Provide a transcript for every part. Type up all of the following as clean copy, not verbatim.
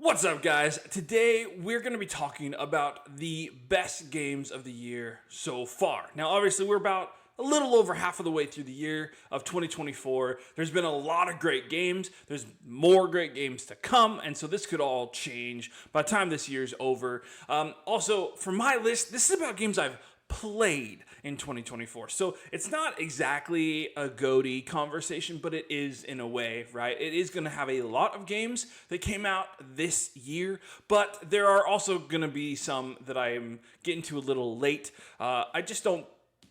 What's up, guys? Today we're going to be talking about the best games of the year so far. Now, obviously, we're about a little over half of the way through the year of 2024. There's been a lot of great games. There's more great games to come, and so this could all change by the time this year's over. Also, for my list, this is about games I've played in 2024. So it's not exactly a GOTY conversation, but it is in a way, right? It is going to have a lot of games that came out this year, but there are also going to be some that I am getting to a little late. I don't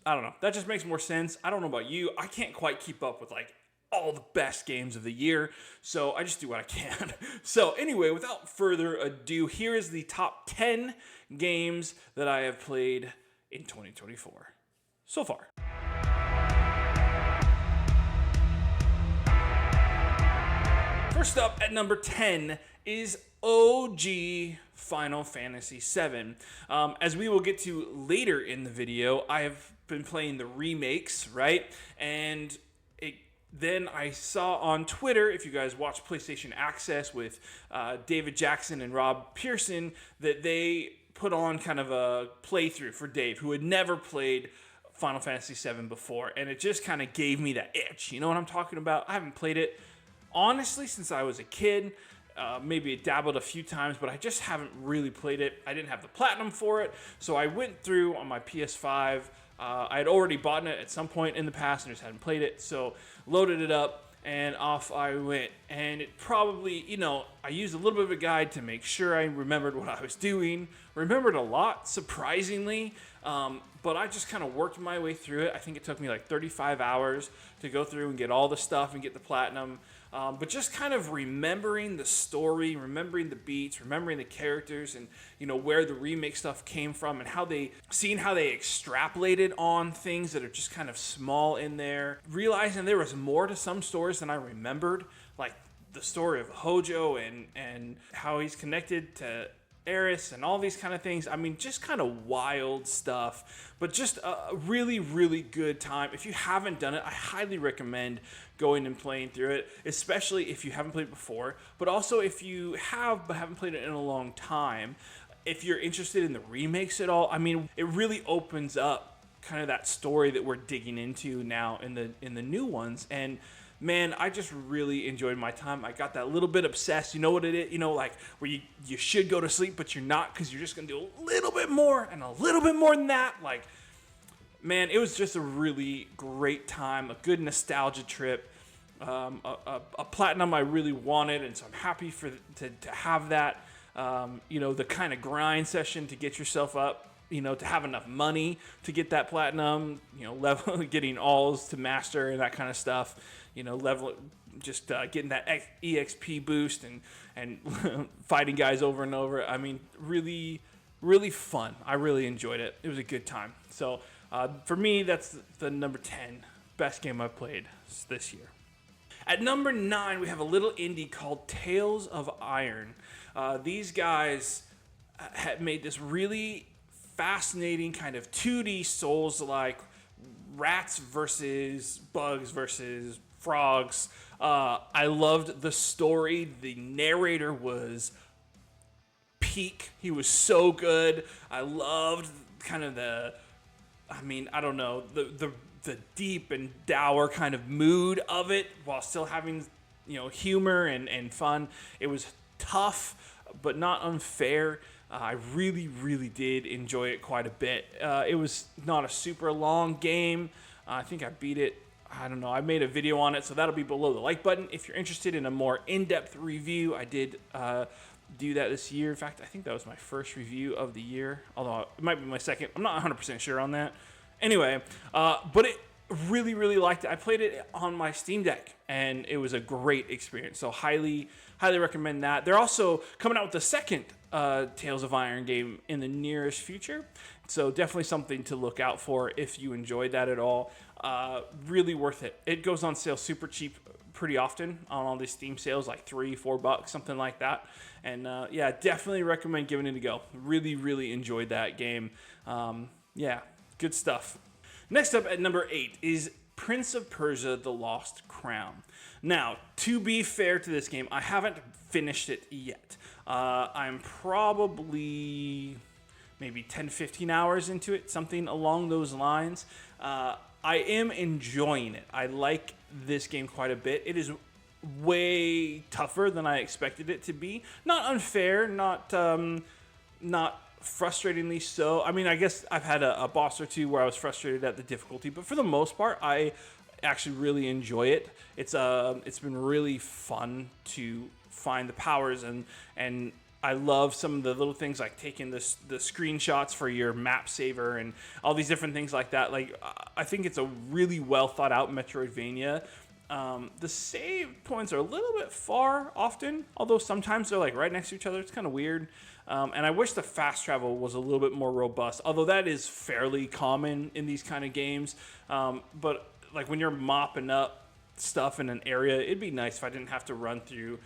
know. That just makes more sense. I don't know about you. I can't quite keep up with all the best games of the year, so I just do what I can. So anyway, without further ado, here is the top 10 games that I have played in 2024 so far. First up at number 10 is OG Final Fantasy VII. As we will get to later in the video, I have been playing the remakes, right? And then I saw on Twitter, if you guys watch PlayStation Access with David Jackson and Rob Pearson, that they put on kind of a playthrough for Dave, who had never played Final Fantasy VII before, and it just kind of gave me that itch. You know what I'm talking about? I haven't played it, honestly, since I was a kid. Maybe dabbled a few times, but I just haven't really played it. I didn't have the platinum for it, so I went through on my PS5. I had already bought it at some point in the past and just hadn't played it, so loaded it up, and off I went. And it probably, I used a little bit of a guide to make sure I remembered what I was doing. Remembered a lot, surprisingly, but I just kind of worked my way through it. I think it took me like 35 hours to go through and get all the stuff and get the platinum. But just kind of remembering the story, remembering the beats, remembering the characters, and where the remake stuff came from, and seeing how they extrapolated on things that are just kind of small in there. Realizing there was more to some stories than I remembered, like the story of Hojo and how he's connected to Eris and all these kind of things. I mean, just kind of wild stuff, but just a really, really good time. If you haven't done it, I highly recommend going and playing through it, especially if you haven't played it before, but also if you have but haven't played it in a long time. If you're interested in the remakes at all, I mean, it really opens up kind of that story that we're digging into now in the new ones. And man, I just really enjoyed my time. I got that little bit obsessed. You know what it is? Like where you should go to sleep, but you're not, because you're just going to do a little bit more and a little bit more than that. Like, man, it was just a really great time, a good nostalgia trip, a platinum I really wanted, and so I'm happy to have that. The kind of grind session to get yourself up, to have enough money to get that platinum, level, getting alls to master and that kind of stuff, level, just getting that EXP boost and fighting guys over and over. I mean, really, really fun. I really enjoyed it. It was a good time. So for me, that's the number 10 best game I've played this year. At number 9, we have a little indie called Tales of Iron. These guys have made this really fascinating kind of 2D Souls-like rats versus bugs versus frogs. I loved the story. The narrator was peak. He was so good. I loved kind of the deep and dour kind of mood of it, while still having humor and fun. It was tough, but not unfair. I really, really did enjoy it quite a bit. It was not a super long game. I think I beat it. I don't know. I made a video on it, so that'll be below the like button. If you're interested in a more in-depth review, I did do that this year. In fact, I think that was my first review of the year, although it might be my second. I'm not 100% sure on that. Anyway, but it really, really liked it. I played it on my Steam Deck, and it was a great experience. So highly, highly recommend that. They're also coming out with the second Tales of Iron game in the nearest future. So definitely something to look out for if you enjoyed that at all. Really worth it. It goes on sale super cheap pretty often on all these Steam sales, like $3-4, something like that. And yeah, definitely recommend giving it a go. Really, really enjoyed that game. Yeah, good stuff. Next up at number 8 is Prince of Persia: The Lost Crown. Now, to be fair to this game, I haven't finished it yet. I'm probably maybe 10, 15 hours into it, something along those lines. I am enjoying it. I like this game quite a bit. It is way tougher than I expected it to be. Not unfair, not frustratingly so. I mean, I guess I've had a boss or two where I was frustrated at the difficulty, but for the most part, I actually really enjoy it. It's been really fun to find the powers, and I love some of the little things like taking the screenshots for your map saver and all these different things like that. Like, I think it's a really well thought out Metroidvania. The save points are a little bit far often, although sometimes they're like right next to each other. It's kind of weird. And I wish the fast travel was a little bit more robust, although that is fairly common in these kind of games. But like when you're mopping up stuff in an area, it'd be nice if I didn't have to run through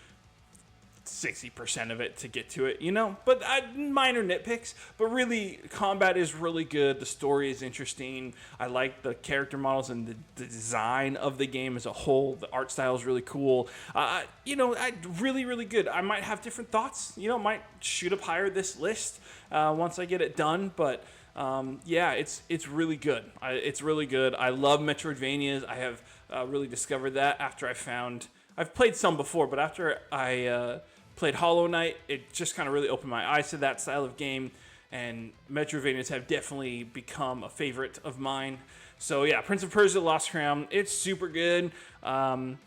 60% of it to get to it, you know? But minor nitpicks, but really, combat is really good. The story is interesting. I like the character models and the design of the game as a whole. The art style is really cool. Really, really good. I might have different thoughts, might shoot up higher this list once I get it done, but it's really good. It's really good. I love Metroidvanias. I have really discovered that after I've played some before, but after I played Hollow Knight, it just kind of really opened my eyes to that style of game, and Metroidvanias have definitely become a favorite of mine. So yeah, Prince of Persia: Lost Crown, it's super good. Again,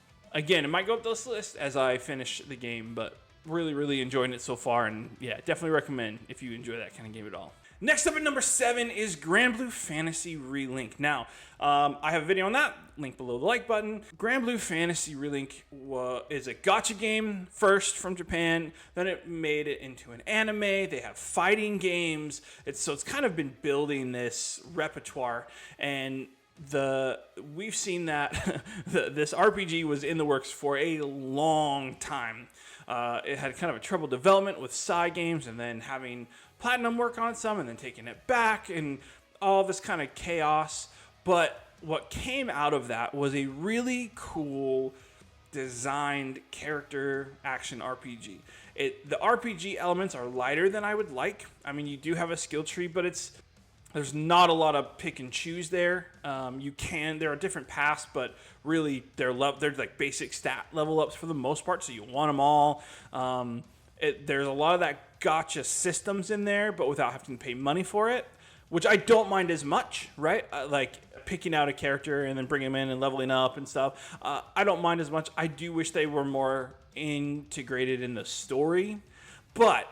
it might go up this list as I finish the game, but really, really enjoying it so far, and yeah, definitely recommend if you enjoy that kind of game at all. Next up at number 7 is Granblue Fantasy Relink. Now, I have a video on that, link below the like button. Granblue Fantasy Relink is a gacha game first from Japan, then it made it into an anime. They have fighting games. So it's kind of been building this repertoire, and we've seen that this RPG was in the works for a long time. It had kind of a troubled development with side games, and then having Platinum work on some, and then taking it back, and all this kind of chaos. But what came out of that was a really cool designed character action RPG. The RPG elements are lighter than I would like. I mean, you do have a skill tree, but there's not a lot of pick and choose there. There are different paths, but really they're like basic stat level ups for the most part, so you want them all. There's a lot of that gotcha systems in there, but without having to pay money for it, which I don't mind as much, right? Like picking out a character and then bringing him in and leveling up and stuff. I don't mind as much. I do wish they were more integrated in the story, but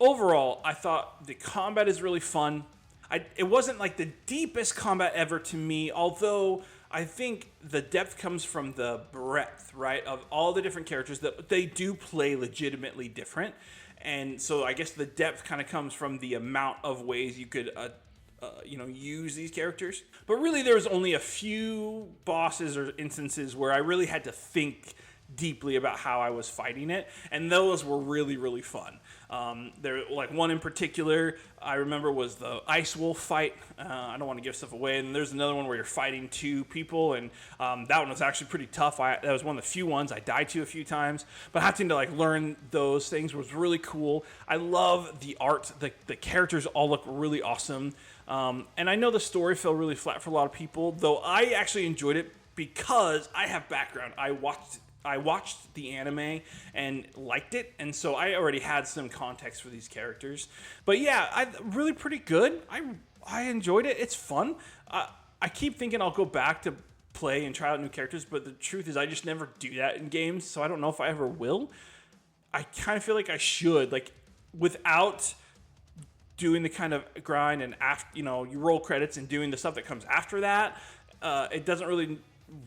overall, I thought the combat is really fun. It wasn't like the deepest combat ever to me, although I think the depth comes from the breadth, right, of all the different characters that they do play legitimately different. And so I guess the depth kind of comes from the amount of ways you could, use these characters. But really, there was only a few bosses or instances where I really had to think deeply about how I was fighting it, and those were really, really fun. One in particular I remember was the Ice Wolf fight. I don't want to give stuff away, and there's another one where you're fighting 2 people, and that one was actually pretty tough. That was one of the few ones I died to a few times, but having to learn those things was really cool. I love the art. The characters all look really awesome, and I know the story fell really flat for a lot of people, though I actually enjoyed it because I have background. I watched the anime and liked it, and so I already had some context for these characters. But yeah, really pretty good. I enjoyed it. It's fun. I keep thinking I'll go back to play and try out new characters, but the truth is I just never do that in games, so I don't know if I ever will. I kind of feel like I should, without doing the kind of grind and after, you roll credits and doing the stuff that comes after that. It doesn't really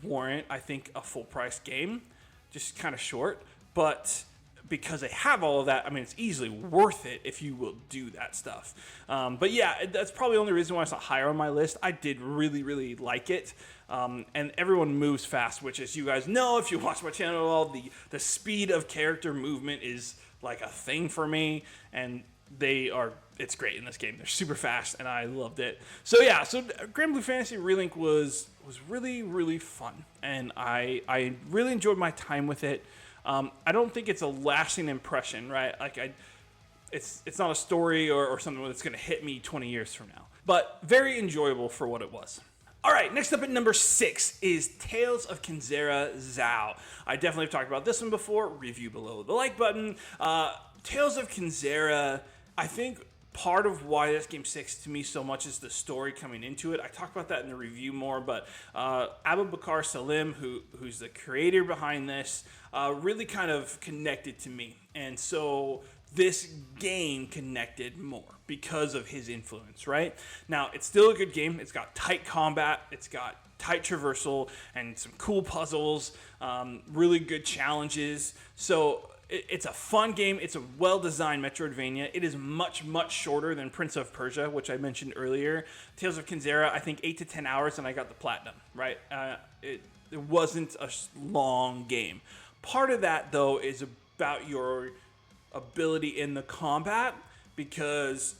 warrant, I think, a full price game. Just kind of short, but because they have all of that, I mean, it's easily worth it if you will do that stuff. But yeah, that's probably the only reason why it's not higher on my list. I did really, really like it. And everyone moves fast, which, as you guys know, if you watch my channel at all, the speed of character movement is like a thing for me, and it's great in this game. They're super fast, and I loved it. So yeah, Granblue Fantasy Relink was really, really fun, and I really enjoyed my time with it. I don't think it's a lasting impression, right? it's not a story or something that's going to hit me 20 years from now. But very enjoyable for what it was. All right, next up at number 6 is Tales of Kenzera Zao. I definitely have talked about this one before. Review below the like button. Tales of Kenzera, I think part of why this game sticks to me so much is the story coming into it. I talked about that in the review more, but Abu Bakr Salim, who's the creator behind this, really kind of connected to me. And so this game connected more because of his influence, right? Now, it's still a good game. It's got tight combat. It's got tight traversal and some cool puzzles, really good challenges. So it's a fun game. It's a well-designed Metroidvania. It is much, much shorter than Prince of Persia, which I mentioned earlier. Tales of Kenzera, I think 8 to 10 hours, and I got the platinum, right? It wasn't a long game. Part of that, though, is about your ability in the combat, because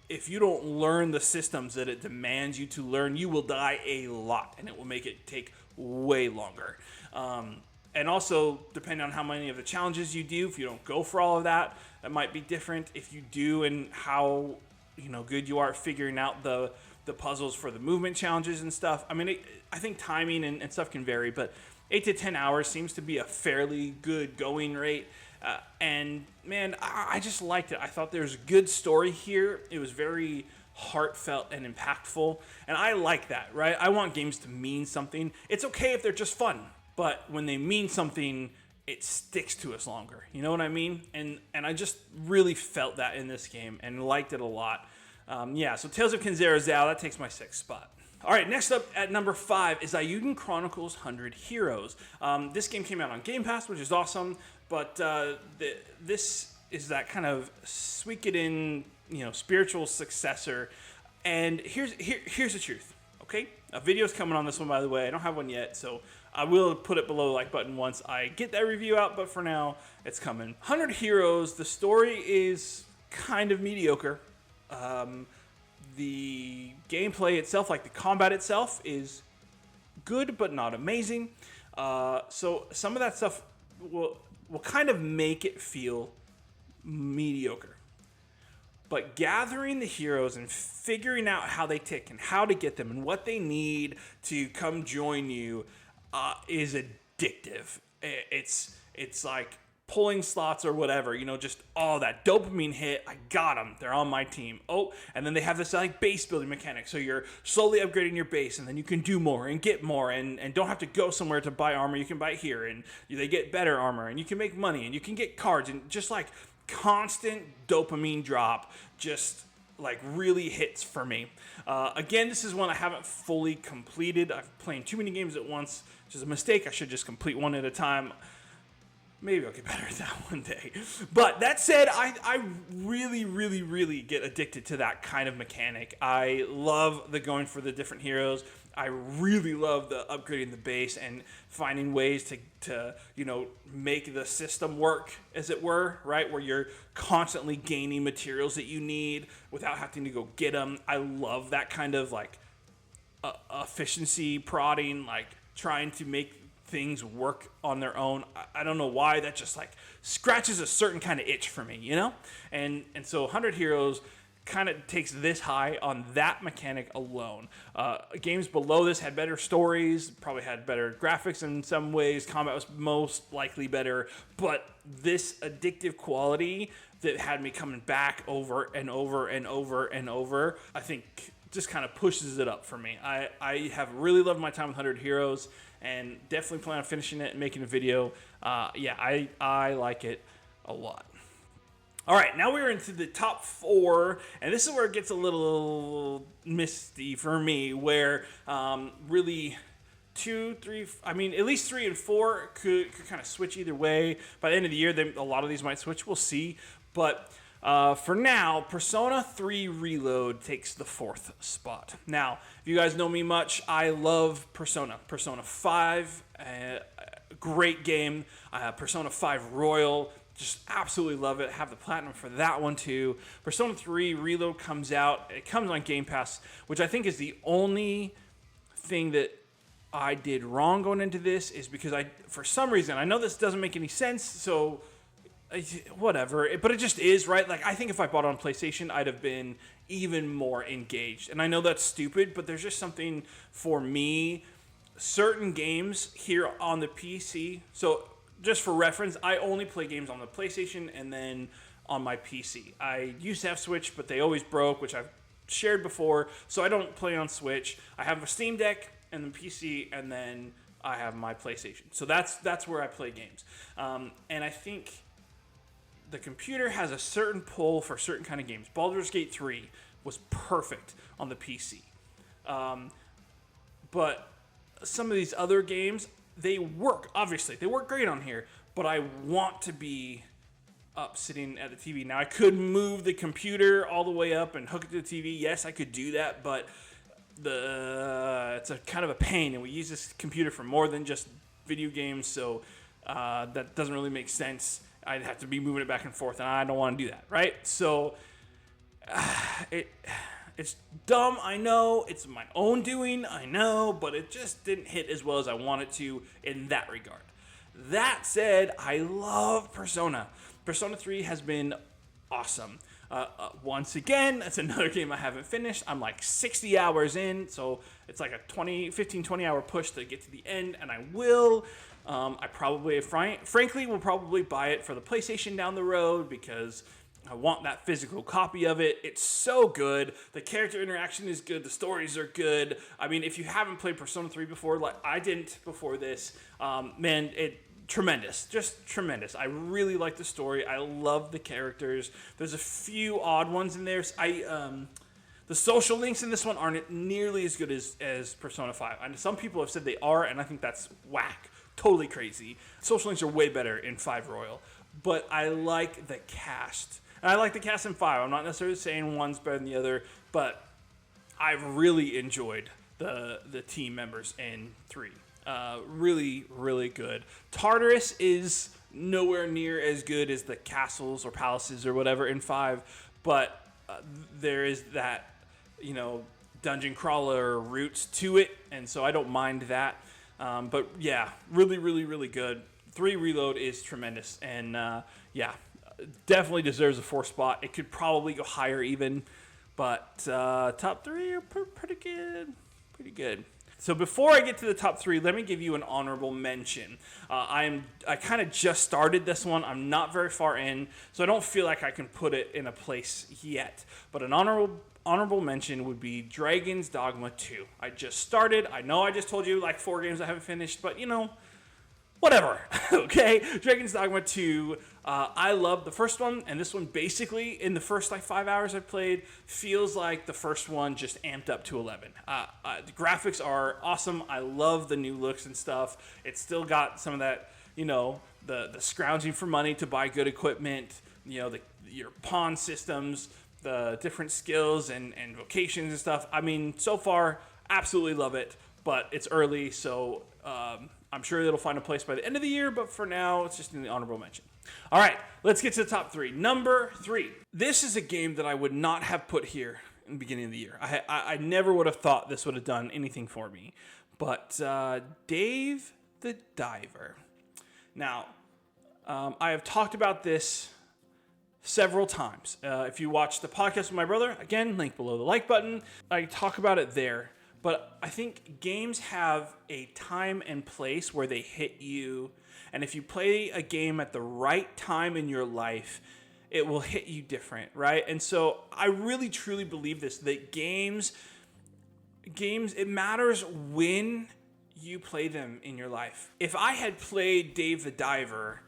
if you don't learn the systems that it demands you to learn, you will die a lot, and it will make it take way longer. And also, depending on how many of the challenges you do, if you don't go for all of that, that might be different. If you do, and how good you are at figuring out the puzzles for the movement challenges and stuff. I mean, I think timing and stuff can vary, but 8 to 10 hours seems to be a fairly good going rate. And man, I just liked it. I thought there was a good story here. It was very heartfelt and impactful, and I like that, right? I want games to mean something. It's okay if they're just fun, but when they mean something, it sticks to us longer. You know what I mean? And I just really felt that in this game and liked it a lot. So Tales of Kenzera Zao, that takes my 6th spot. All right, next up at number 5 is Ayuden Chronicles 100 Heroes. This game came out on Game Pass, which is awesome, but this is that kind of Suikoden, spiritual successor. And here's the truth, okay? A video's coming on this one, by the way. I don't have one yet, so I will put it below the like button once I get that review out, but for now, it's coming. 100 Heroes, the story is kind of mediocre. The gameplay itself, like the combat itself, is good but not amazing. So some of that stuff will kind of make it feel mediocre. But gathering the heroes and figuring out how they tick and how to get them and what they need to come join you is addictive. It's like pulling slots or whatever, just that dopamine hit. I got them. They're on my team. Oh, and then they have this like base building mechanic. So you're slowly upgrading your base, and then you can do more and get more, and don't have to go somewhere to buy armor. You can buy it here, and they get better armor, and you can make money, and you can get cards, and just like constant dopamine drop just like really hits for me. Again, this is one I haven't fully completed. I've played too many games at once, which is a mistake. I should just complete one at a time. Maybe I'll get better at that one day. But that said, I really, really, really get addicted to that kind of mechanic. I love the going for the different heroes. I really love the upgrading the base and finding ways to make the system work, as it were, right? Where you're constantly gaining materials that you need without having to go get them. I love that kind of like efficiency prodding, like trying to make things work on their own. I don't know why, that just like scratches a certain kind of itch for me, And so 100 Heroes kind of takes this high on that mechanic alone. Games below this had better stories, probably had better graphics in some ways. Combat was most likely better, but this addictive quality that had me coming back over and over and over and over, I think just kind of pushes it up for me. I have really loved my time with 100 Heroes, and definitely plan on finishing it and making a video. I like it a lot. All right, now we're into the top 4, and this is where it gets a little misty for me, where really 2, 3, at least 3 and 4 could kind of switch either way. By the end of the year, a lot of these might switch. We'll see. But for now, Persona 3 Reload takes the 4th spot. Now, if you guys know me much, I love Persona. Persona 5, great game. Persona 5 Royal, just absolutely love it. Have the platinum for that one too. Persona 3 Reload comes out. It comes on Game Pass, which I think is the only thing that I did wrong going into this, is because for some reason, I know this doesn't make any sense, so whatever. But it just is, right? Like, I think if I bought it on PlayStation, I'd have been even more engaged. And I know that's stupid, but there's just something for me. Certain games here on the PC. So, just for reference, I only play games on the PlayStation and then on my PC. I used to have Switch, but they always broke, which I've shared before. So, I don't play on Switch. I have a Steam Deck and the PC, and then I have my PlayStation. So, that's where I play games. And I think the computer has a certain pull for certain kind of games. Baldur's Gate 3 was perfect on the PC. But some of these other games, they work, obviously. They work great on here, but I want to be up sitting at the TV. Now, I could move the computer all the way up and hook it to the TV. Yes, I could do that, but it's a kind of a pain, and we use this computer for more than just video games, so that doesn't really make sense. I'd have to be moving it back and forth, and I don't want to do that, right? So it's dumb, I know. It's my own doing, I know, but it just didn't hit as well as I wanted to in that regard. That said, I love Persona. Persona 3 has been awesome. Once again, that's another game I haven't finished. I'm like 60 hours in, so it's like a 20 hour push to get to the end, and I will. I probably, frankly, will probably buy it for the PlayStation down the road because I want that physical copy of it. It's so good. The character interaction is good. The stories are good. I mean, if you haven't played Persona 3 before, like I didn't before this, man, tremendous. Just tremendous. I really like the story. I love the characters. There's a few odd ones in there. The social links in this one aren't nearly as good as Persona 5. And some people have said they are, and I think that's whack. Totally crazy. Social links are way better in 5 Royal. But I like the cast. And I like the cast in 5. I'm not necessarily saying one's better than the other, but I've really enjoyed the team members in 3. Really, really good. Tartarus is nowhere near as good as the castles or palaces or whatever in 5, but there is that, dungeon crawler roots to it, and so I don't mind that. But yeah, really, really, really good. 3 Reload is tremendous, and definitely deserves a 4 spot. It could probably go higher even, but top 3 are pretty good. So before I get to the top 3, let me give you an honorable mention. I kind of just started this one. I'm not very far in, so I don't feel like I can put it in a place yet. But an honorable mention would be Dragon's Dogma 2. I just started. I know I just told you like 4 games I haven't finished, but whatever. Okay, Dragon's Dogma 2. I love the first one, and this one basically in the first 5 hours I played feels like the first one just amped up to 11. The graphics are awesome. I love the new looks and stuff. It's still got some of that, the scrounging for money to buy good equipment. Your pawn systems, the different skills and vocations and stuff. I mean, so far, absolutely love it, but it's early, so I'm sure it'll find a place by the end of the year, but for now, it's just in the honorable mention. All right, let's get to the top 3. Number 3. This is a game that I would not have put here in the beginning of the year. I never would have thought this would have done anything for me, but Dave the Diver. Now, I have talked about this several times. If you watch the podcast with my brother, again, link below the like button. I talk about it there. But I think games have a time and place where they hit you. And if you play a game at the right time in your life, it will hit you different, right? And so I really, truly believe this, that games, it matters when you play them in your life. If I had played Dave the Diver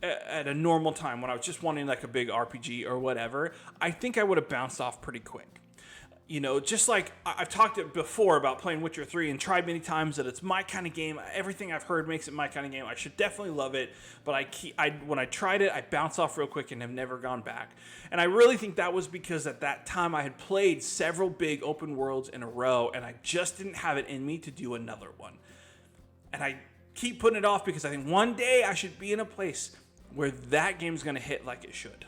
at a normal time when I was just wanting like a big RPG or whatever, I think I would have bounced off pretty quick. Just like I've talked before about playing Witcher 3 and tried many times that it's my kind of game. Everything I've heard makes it my kind of game. I should definitely love it, but when I tried it, I bounced off real quick and have never gone back. And I really think that was because at that time I had played several big open worlds in a row, and I just didn't have it in me to do another one. And I keep putting it off because I think one day I should be in a place where that game's going to hit like it should,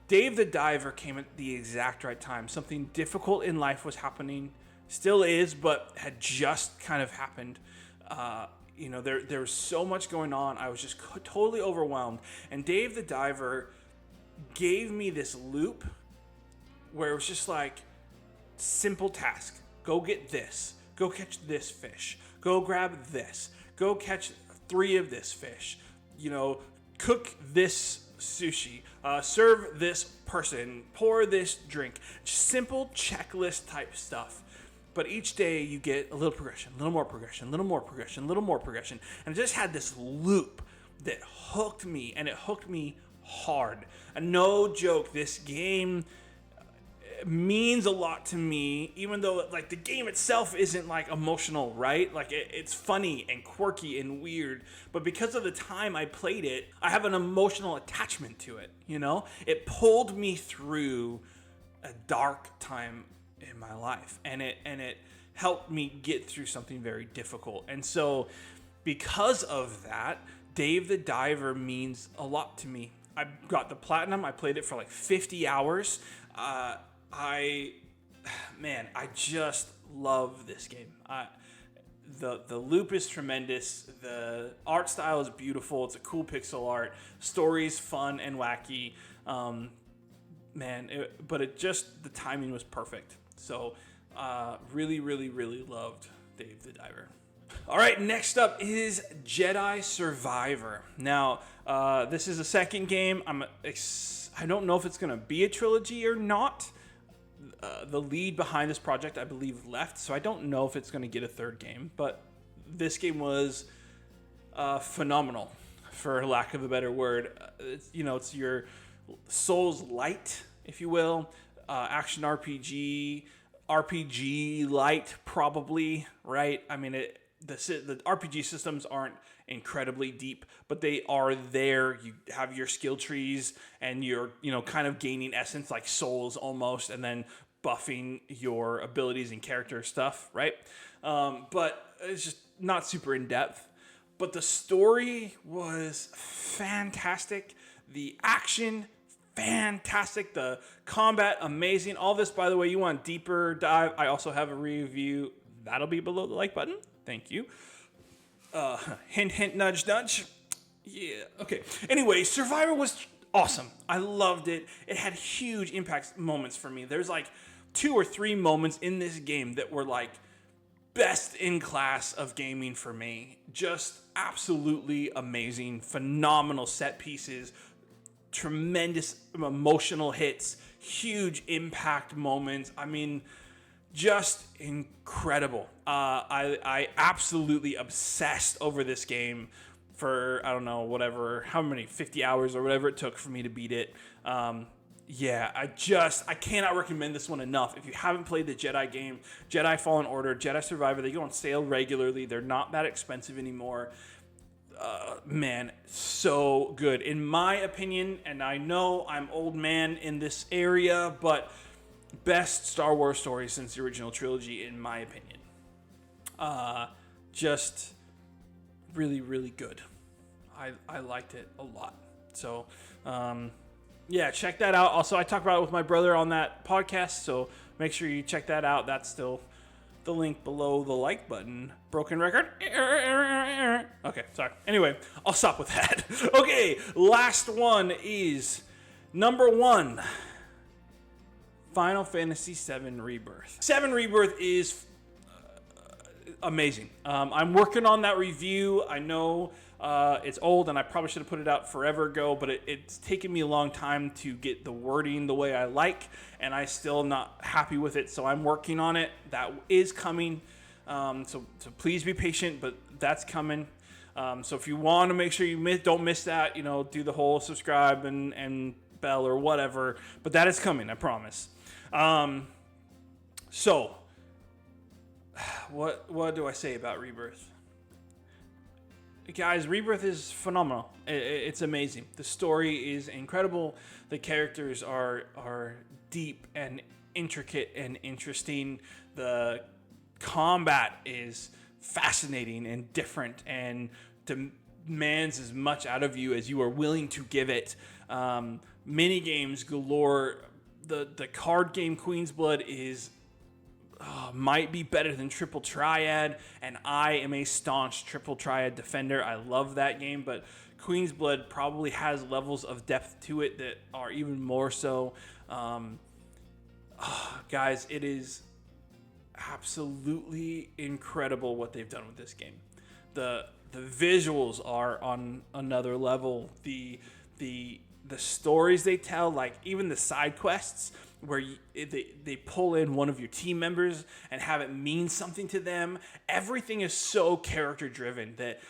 Dave the Diver came at the exact right time. Something difficult in life was happening, still is, but had just kind of happened. there was so much going on. I was just totally overwhelmed. And Dave the Diver gave me this loop where it was just like, simple task. Go get this. Go catch this fish. Go grab this. Go catch 3 of this fish. Cook this sushi. Serve this person. Pour this drink. Just simple checklist type stuff. But each day you get a little progression, a little more progression, a little more progression, a little more progression. And it just had this loop that hooked me, and it hooked me hard. And no joke, this game means a lot to me, even though like the game itself isn't like emotional, right? Like it's funny and quirky and weird, but because of the time I played it, I have an emotional attachment to it. It pulled me through a dark time in my life, and it helped me get through something very difficult. And so because of that, Dave the Diver means a lot to me. I got the platinum. I played it for like 50 hours. I just love this game. The loop is tremendous. The art style is beautiful. It's a cool pixel art. Story's fun and wacky. But the timing was perfect. So, really, really, really loved Dave the Diver. All right, next up is Jedi Survivor. Now, this is a second game. I don't know if it's going to be a trilogy or not. The lead behind this project, I believe, left, so I don't know if it's going to get a third game. But this game was phenomenal, for lack of a better word. It's your Souls light, if you will, action RPG light, probably, right? I mean, the RPG systems aren't incredibly deep, but they are there. You have your skill trees, and you're kind of gaining essence like Souls almost, and then buffing your abilities and character stuff, right? But it's just not super in depth. But the story was fantastic. The action, fantastic. The combat, amazing. All this, by the way, you want a deeper dive, I also have a review. That'll be below the like button. Thank you. Hint, hint, nudge, nudge. Yeah, okay. Anyway, Survivor was awesome. I loved it. It had huge impact moments for me. There's like 2 or 3 moments in this game that were like best in class of gaming for me. Just absolutely amazing, phenomenal set pieces, tremendous emotional hits, huge impact moments. I mean, just incredible. I absolutely obsessed over this game for, I don't know, how many, 50 hours or whatever it took for me to beat it. I cannot recommend this one enough. If you haven't played the Jedi game, Jedi Fallen Order, Jedi Survivor, they go on sale regularly. They're not that expensive anymore. So good. In my opinion, and I know I'm old man in this area, but best Star Wars story since the original trilogy, in my opinion. Just really, really good. I liked it a lot. So, check that out. Also, I talked about it with my brother on that podcast, so make sure you check that out. That's still the link below the like button. Broken record. Okay, sorry. Anyway, I'll stop with that. Okay, last one is number 1. Final Fantasy VII Rebirth. 7 Rebirth is amazing. I'm working on that review. I know it's old, and I probably should have put it out forever ago, but it's taken me a long time to get the wording the way I like, and I still not happy with it, so I'm working on it. That is coming, so please be patient, but that's coming. So if you want to make sure you don't miss that, do the whole subscribe and bell or whatever, but that is coming, I promise. So what do I say about Rebirth? Guys, Rebirth is phenomenal. It's amazing. The story is incredible. The characters are deep and intricate and interesting. The combat is fascinating and different and demands as much out of you as you are willing to give it. Mini games galore. The card game Queen's Blood is might be better than Triple Triad, and I am a staunch Triple Triad defender. I love that game, but Queen's Blood probably has levels of depth to it that are even more so. Guys, it is absolutely incredible what they've done with this game. The visuals are on another level. The stories they tell, like even the side quests where they pull in one of your team members and have it mean something to them. Everything is so character driven that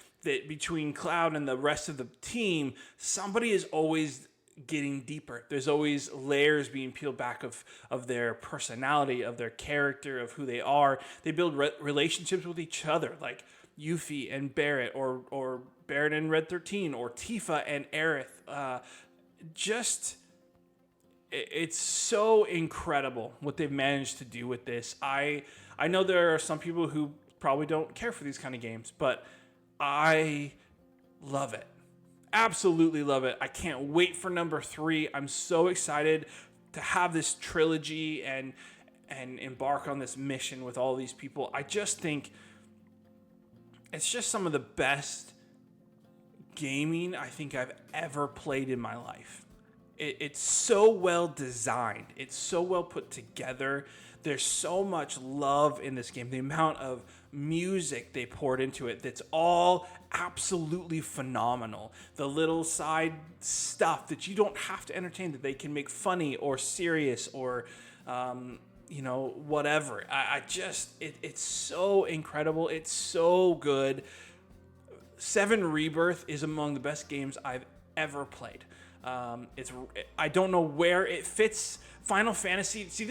between Cloud and the rest of the team, somebody is always getting deeper. There's always layers being peeled back of their personality, of their character, of who they are. They build relationships with each other, like Yuffie and Barrett, or Barrett and Red 13, or Tifa and Aerith. It's so incredible what they've managed to do with this. I know there are some people who probably don't care for these kind of games, but I love it. Absolutely love it. I can't wait for number 3. I'm so excited to have this trilogy and embark on this mission with all these people. I just think it's just some of the best gaming I think I've ever played in my life. It's so well designed. It's so well put together. There's so much love in this game. The amount of music they poured into it, that's all absolutely phenomenal. The little side stuff that you don't have to entertain, that they can make funny or serious or whatever. It's so incredible. It's so good. 7 Rebirth is among the best games I've ever played. I don't know where it fits. Final Fantasy. See,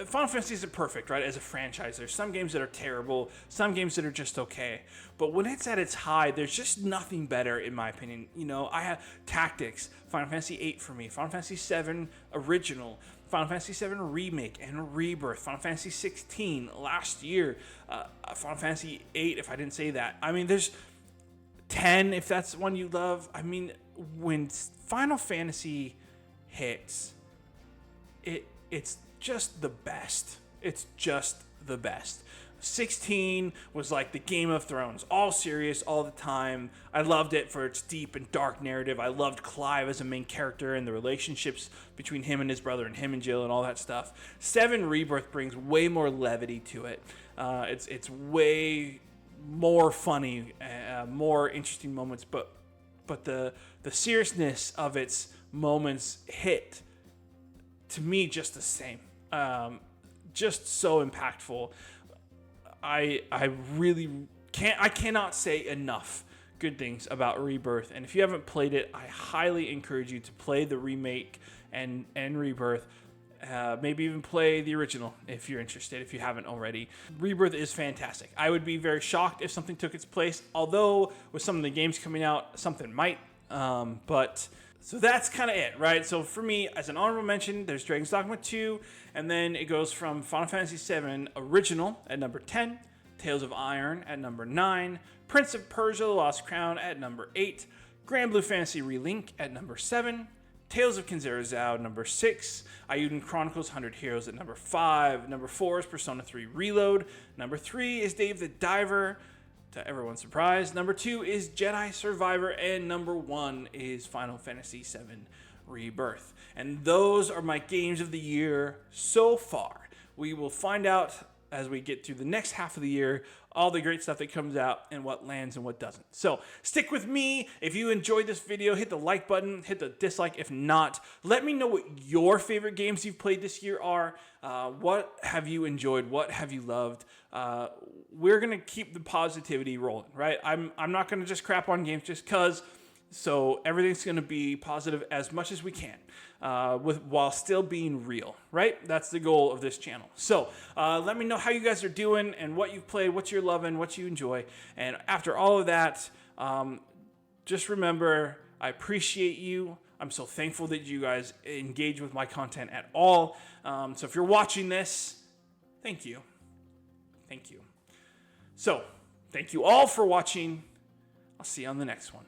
Final Fantasy isn't perfect, right? As a franchise, there's some games that are terrible, some games that are just okay. But when it's at its high, there's just nothing better, in my opinion. I have Tactics, Final Fantasy VIII for me, Final Fantasy VII Original, Final Fantasy VII Remake and Rebirth, Final Fantasy 16 last year, Final Fantasy VIII, if I didn't say that. I mean, there's 10, if that's one you love. I mean, when Final Fantasy hits, it's just the best. It's just the best. 16 was like the Game of Thrones, all serious all the time. I loved it for its deep and dark narrative. I loved Clive as a main character and the relationships between him and his brother and him and Jill and all that stuff. 7 Rebirth brings way more levity to it. It's way more funny, more interesting moments, but the seriousness of its moments hit to me just the same. Just so impactful. I really cannot say enough good things about Rebirth. And if you haven't played it, I highly encourage you to play the remake and Rebirth. Maybe even play the original if you're interested, if you haven't already. Rebirth is fantastic. I would be very shocked if something took its place, although with some of the games coming out, something might. So that's kind of it, right? So for me, as an honorable mention, there's Dragon's Dogma 2, and then it goes from Final Fantasy VII Original at number 10, Tales of Iron at number 9, Prince of Persia: The Lost Crown at number 8, Granblue Fantasy Relink at number 7, Tales of Kenzera Zao at number 6, Ayuden Chronicles 100 Heroes at number 5, number 4 is Persona 3 Reload, number 3 is Dave the Diver, to everyone's surprise. Number 2 is Jedi Survivor, and number 1 is Final Fantasy VII Rebirth. And those are my games of the year so far. We will find out as we get through the next half of the year all the great stuff that comes out and what lands and what doesn't. So stick with me. If you enjoyed this video, hit the like button, hit the dislike. If not, let me know what your favorite games you've played this year are. What have you enjoyed? What have you loved? We're going to keep the positivity rolling, right? I'm not going to just crap on games just because. So everything's going to be positive as much as we can, while still being real, right? That's the goal of this channel. So let me know how you guys are doing and what you've played, what you're loving, what you enjoy. And after all of that, just remember, I appreciate you. I'm so thankful that you guys engage with my content at all. So if you're watching this, thank you. Thank you. So thank you all for watching. I'll see you on the next one.